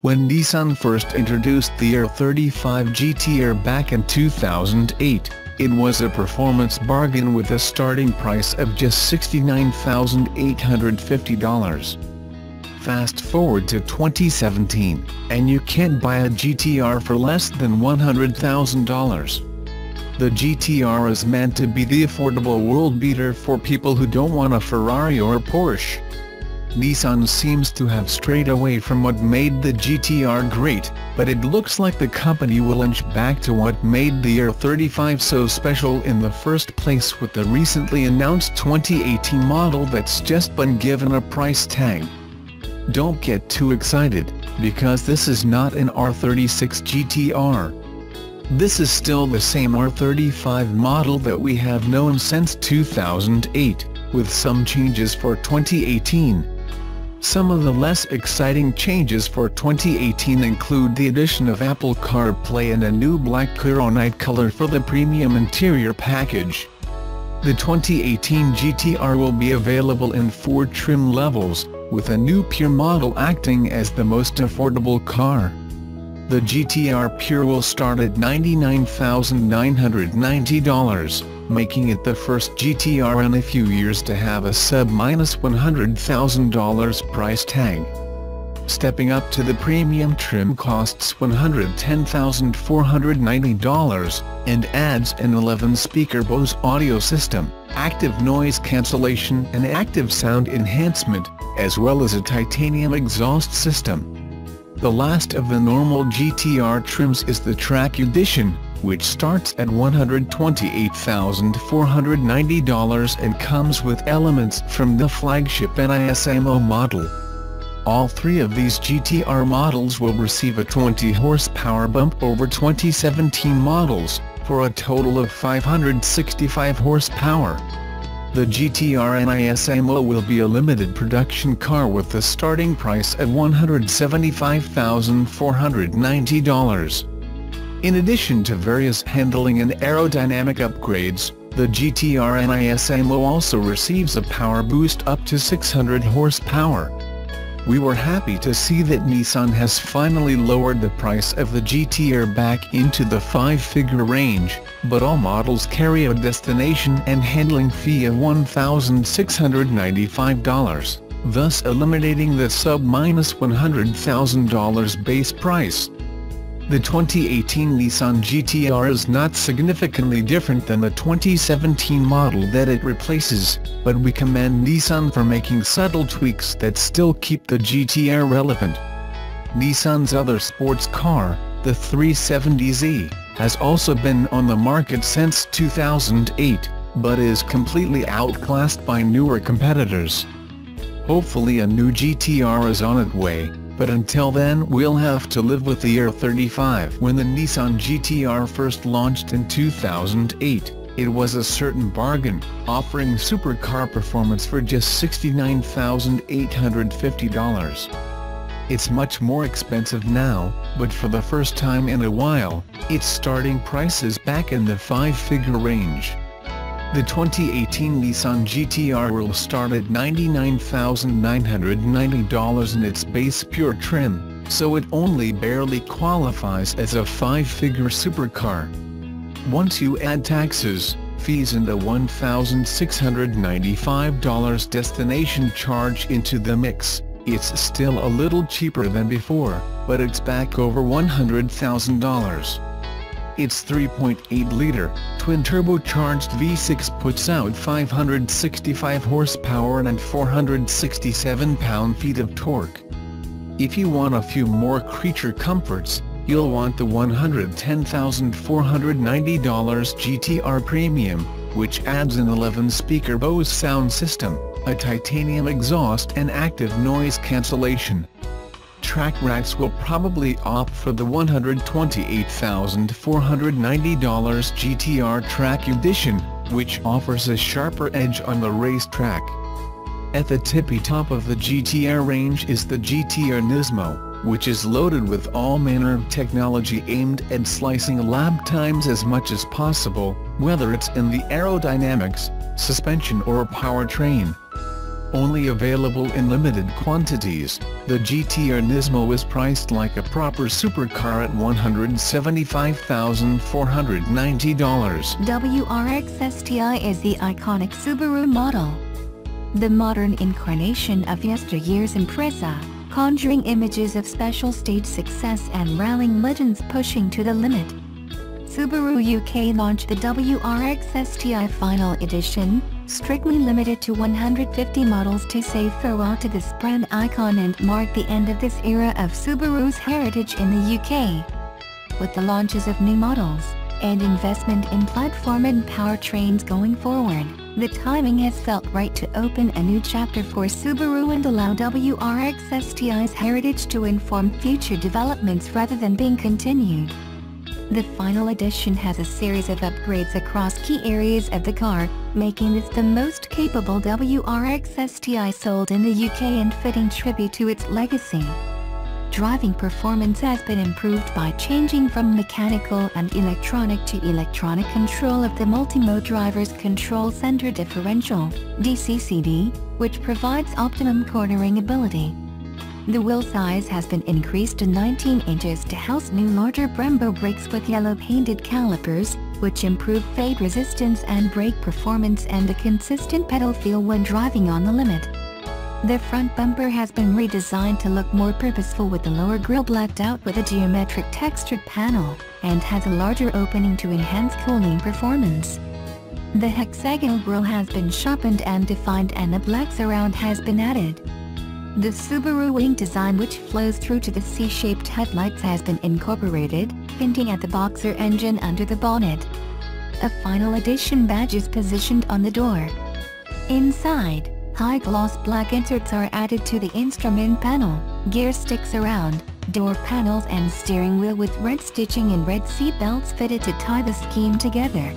When Nissan first introduced the R35 GT-R back in 2008, it was a performance bargain with a starting price of just $69,850. Fast forward to 2017, and you can't buy a GT-R for less than $100,000. The GT-R is meant to be the affordable world beater for people who don't want a Ferrari or a Porsche. Nissan seems to have strayed away from what made the GT-R great, but it looks like the company will inch back to what made the R35 so special in the first place with the recently announced 2018 model that's just been given a price tag. Don't get too excited, because this is not an R36 GT-R. This is still the same R35 model that we have known since 2008, with some changes for 2018. Some of the less exciting changes for 2018 include the addition of Apple CarPlay and a new black Clear-O-Night color for the premium interior package. The 2018 GT-R will be available in 4 trim levels, with a new Pure model acting as the most affordable car. The GT-R Pure will start at $99,990, making it the first GT-R in a few years to have a sub-$100,000 price tag. Stepping up to the premium trim costs $110,490, and adds an 11-speaker Bose audio system, active noise cancellation and active sound enhancement, as well as a titanium exhaust system. The last of the normal GT-R trims is the Track Edition, which starts at $128,490 and comes with elements from the flagship Nismo model. All 3 of these GT-R models will receive a 20 horsepower bump over 2017 models, for a total of 565 horsepower. The GT-R Nismo will be a limited production car with a starting price at $175,490. In addition to various handling and aerodynamic upgrades, the GT-R Nismo also receives a power boost up to 600 horsepower. We were happy to see that Nissan has finally lowered the price of the GT-R back into the 5-figure range, but all models carry a destination and handling fee of $1,695, thus eliminating the sub-$100,000 base price. The 2018 Nissan GT-R is not significantly different than the 2017 model that it replaces, but we commend Nissan for making subtle tweaks that still keep the GT-R relevant. Nissan's other sports car, the 370Z, has also been on the market since 2008, but is completely outclassed by newer competitors. Hopefully a new GT-R is on its way, but until then we'll have to live with the R35. When the Nissan GT-R first launched in 2008, it was a certain bargain, offering supercar performance for just $69,850. It's much more expensive now, but for the first time in a while, its starting price is back in the 5-figure range. The 2018 Nissan GT-R will start at $99,990 in its base Pure trim, so it only barely qualifies as a 5-figure supercar. Once you add taxes, fees and the $1,695 destination charge into the mix, it's still a little cheaper than before, but it's back over $100,000. Its 3.8-liter, twin-turbocharged V6 puts out 565 horsepower and 467 pound-feet of torque. If you want a few more creature comforts, you'll want the $110,490 GT-R Premium, which adds an 11-speaker Bose sound system, a titanium exhaust and active noise cancellation. Track racks will probably opt for the $128,490 GT-R Track Edition, which offers a sharper edge on the racetrack. At the tippy top of the GT-R range is the GT-R Nismo, which is loaded with all manner of technology aimed at slicing lap times as much as possible, whether it's in the aerodynamics, suspension or powertrain. Only available in limited quantities, the GT-R Nismo is priced like a proper supercar at $175,490. WRX STI is the iconic Subaru model. The modern incarnation of yesteryear's Impreza, conjuring images of special stage success and rallying legends pushing to the limit. Subaru UK launched the WRX STI Final Edition, strictly limited to 150 models to say farewell to this brand icon and mark the end of this era of Subaru's heritage in the UK. With the launches of new models, and investment in platform and powertrains going forward, the timing has felt right to open a new chapter for Subaru and allow WRX STI's heritage to inform future developments rather than being continued. The final edition has a series of upgrades across key areas of the car, making this the most capable WRX STI sold in the UK and fitting tribute to its legacy. Driving performance has been improved by changing from mechanical and electronic to electronic control of the multi-mode driver's control center differential, DCCD, which provides optimum cornering ability. The wheel size has been increased to 19 inches to house new larger Brembo brakes with yellow-painted calipers, which improve fade resistance and brake performance and a consistent pedal feel when driving on the limit. The front bumper has been redesigned to look more purposeful with the lower grille blacked out with a geometric textured panel, and has a larger opening to enhance cooling performance. The hexagonal grille has been sharpened and defined and a black surround has been added. The Subaru wing design, which flows through to the C-shaped headlights, has been incorporated, hinting at the boxer engine under the bonnet. A final edition badge is positioned on the door. Inside, high-gloss black inserts are added to the instrument panel, gear sticks around, door panels and steering wheel with red stitching and red seat belts fitted to tie the scheme together.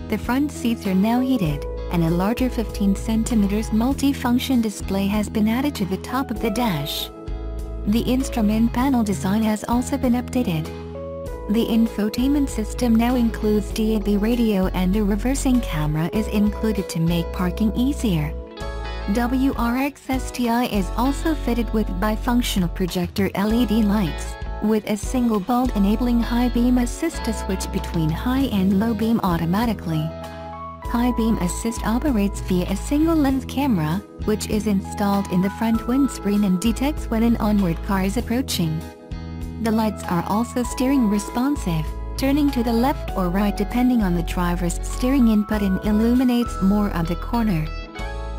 The front seats are now heated, and a larger 15 cm multi-function display has been added to the top of the dash. The instrument panel design has also been updated. The infotainment system now includes DAB radio and a reversing camera is included to make parking easier. WRX STI is also fitted with bifunctional projector LED lights, with a single bulb enabling high beam assist to switch between high and low beam automatically. High beam assist operates via a single lens camera, which is installed in the front windscreen and detects when an onward car is approaching. The lights are also steering responsive, turning to the left or right depending on the driver's steering input, and illuminates more of the corner.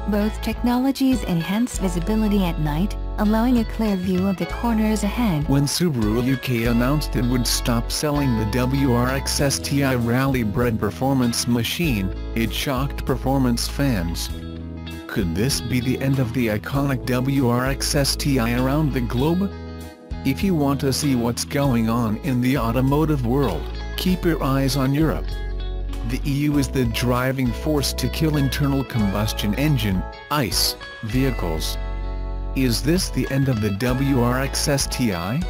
Both technologies enhance visibility at night, allowing a clear view of the corners ahead. When Subaru UK announced it would stop selling the WRX STI rally-bred performance machine, it shocked performance fans. Could this be the end of the iconic WRX STI around the globe? If you want to see what's going on in the automotive world, keep your eyes on Europe. The EU is the driving force to kill internal combustion engine, ICE, vehicles. Is this the end of the WRX STI?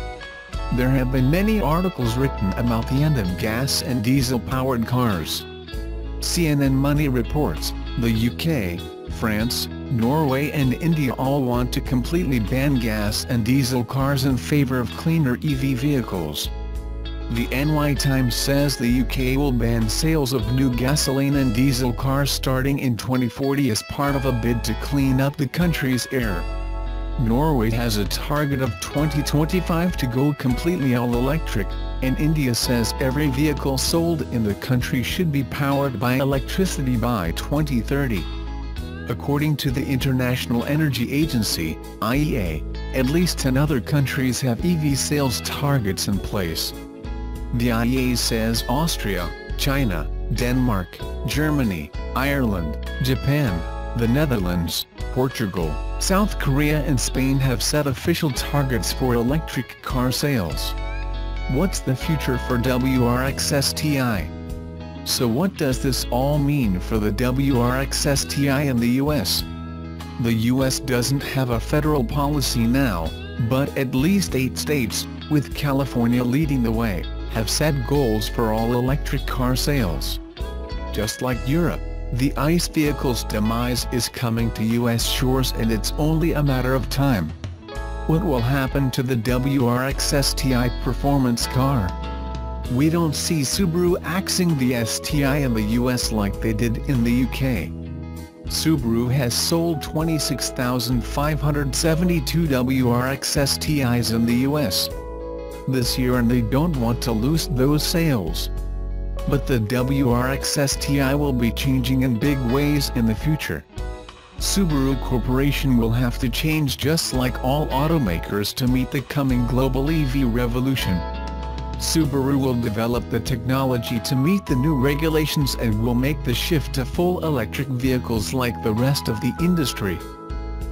There have been many articles written about the end of gas and diesel-powered cars. CNN Money reports, the UK, France, Norway and India all want to completely ban gas and diesel cars in favor of cleaner EV vehicles. The NY Times says the UK will ban sales of new gasoline and diesel cars starting in 2040 as part of a bid to clean up the country's air. Norway has a target of 2025 to go completely all-electric, and India says every vehicle sold in the country should be powered by electricity by 2030. According to the International Energy Agency, IEA, at least 10 other countries have EV sales targets in place. The IEA says Austria, China, Denmark, Germany, Ireland, Japan, the Netherlands, Portugal, South Korea and Spain have set official targets for electric car sales. What's the future for WRX STI? So what does this all mean for the WRX STI in the US? The US doesn't have a federal policy now, but at least 8 states, with California leading the way, have set goals for all-electric car sales. Just like Europe, The ICE vehicle's demise is coming to US shores, and it's only a matter of time. What will happen to the WRX STI performance car? We don't see Subaru axing the STI in the US like they did in the UK. Subaru has sold 26,572 WRX STIs in the US this year, and they don't want to lose those sales. But the WRX STI will be changing in big ways in the future. Subaru Corporation will have to change just like all automakers to meet the coming global EV revolution. Subaru will develop the technology to meet the new regulations and will make the shift to full electric vehicles like the rest of the industry.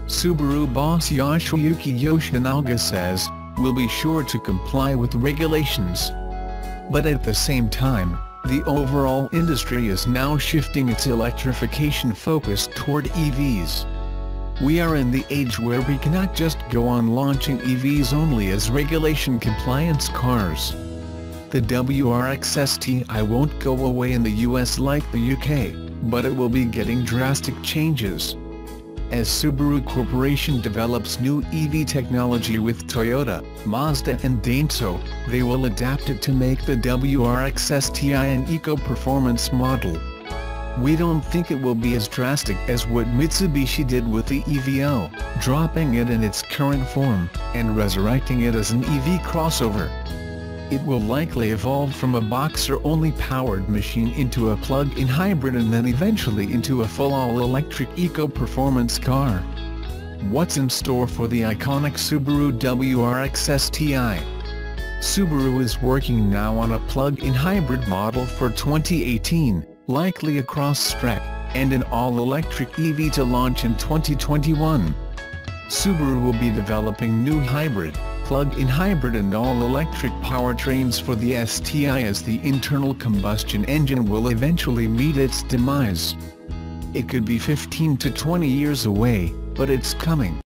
Subaru boss Yoshiyuki Yoshinaga says, "We'll be sure to comply with regulations." But at the same time, the overall industry is now shifting its electrification focus toward EVs. We are in the age where we cannot just go on launching EVs only as regulation-compliance cars. The WRX STI won't go away in the US like the UK, but it will be getting drastic changes. As Subaru Corporation develops new EV technology with Toyota, Mazda and Denso, they will adapt it to make the WRX STI an eco-performance model. We don't think it will be as drastic as what Mitsubishi did with the EVO, dropping it in its current form, and resurrecting it as an EV crossover. It will likely evolve from a Boxer-only powered machine into a plug-in hybrid and then eventually into a full all-electric eco-performance car. What's in store for the iconic Subaru WRX STI? Subaru is working now on a plug-in hybrid model for 2018, likely a cross-spec, and an all-electric EV to launch in 2021. Subaru will be developing new hybrid, plug-in hybrid and all-electric powertrains for the STI as the internal combustion engine will eventually meet its demise. It could be 15 to 20 years away, but it's coming.